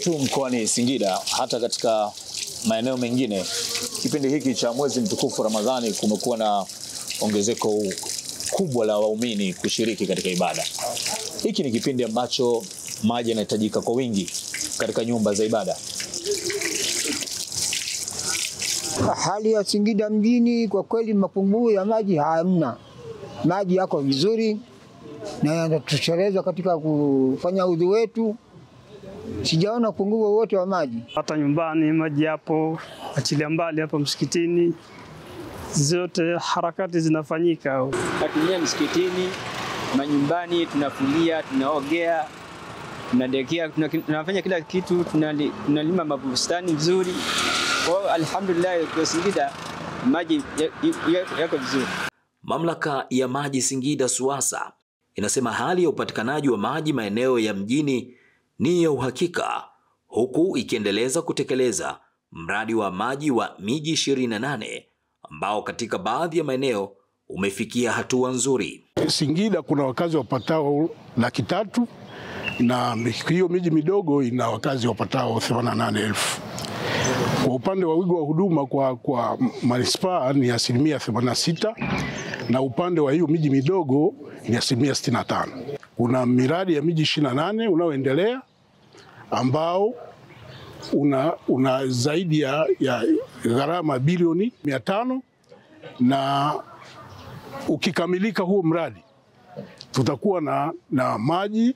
tu mkoani Singida, hata katika maeneo mengine kipindi hiki cha mwezi mtukufu Ramadhani kumekuwa na ongezeko kubwa la waumini kushiriki katika ibada. Hiki ni kipindi ambacho maji yanahitajika kwa wingi katika nyumba za ibada. Hali ya Singida mjini kwa kweli mapungufu ya maji hamna. Maji yako vizuri na yanatosheleza katika kufanya udhu wetu. Sijaona upungufu wote wa maji. Hata nyumbani maji yapo, achilia mbali hapa msikitini. Zote harakati zinafanyika. Tunatumia msikitini, manyumbani, tunafulia, tunaogea, tunadekea, tunafanya kila kitu, tunalima mabustani vizuri. Kwa alhamdulillah kwa Singida maji yako vizuri. Mamlaka ya maji Singida SUWASA inasema hali ya upatikanaji wa maji maeneo ya mjini ni ya uhakika, huku ikiendeleza kutekeleza mradi wa maji wa miji 28 ambao katika baadhi ya maeneo umefikia hatua nzuri. Singida kuna wakazi wapatao 300,000 na hiyo miji midogo ina wakazi wapatao 88,000. Kwa upande wa wigo wa huduma kwa manispaa ni 86% na upande wa hiyo miji midogo ni 65%. Kuna miradi ya miji 28 unaoendelea ambao una zaidi ya gharama bilioni 500, na ukikamilika huo mradi tutakuwa na maji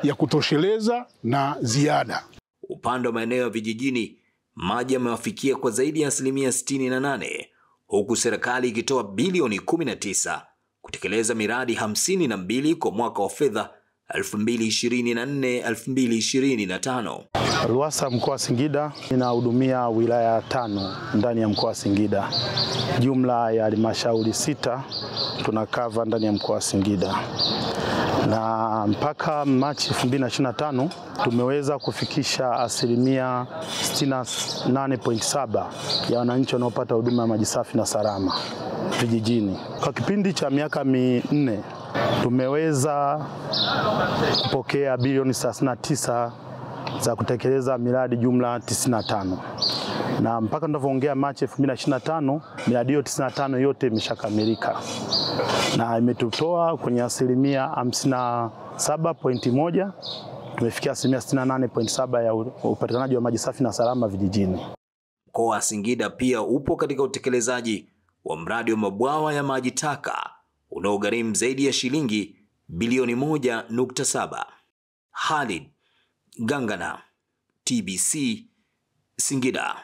ya kutosheleza na ziada. Upande wa maeneo ya vijijini maji yamewafikia kwa zaidi ya 68%, huku serikali ikitoa bilioni 19 kutekeleza miradi 52 kwa mwaka wa fedha 2024-2025. RUWASA mkoa wa Singida inahudumia wilaya 5 ndani ya mkoa wa Singida. Jumla ya halmashauri 6 tunakava ndani ya mkoa wa Singida. Na mpaka Machi 2025 tumeweza kufikisha 68.7% ya wananchi wanaopata huduma ya maji safi na salama vijijini. Kwa kipindi cha miaka 4 tumeweza kupokea bilioni 39 za kutekeleza miradi jumla 95. Na mpaka tunavyoongea Machi 2025 miradi hiyo 95 yote imeshakamilika. Na imetutoa kwenye 57.1%, tumefikia 68.7% ya upatikanaji wa maji safi na salama vijijini. Mkoa wa Singida pia upo katika utekelezaji wa mradi wa mabwawa ya maji taka unaogharimu zaidi ya shilingi bilioni 1.7. Khalid Gangana, TBC, Singida.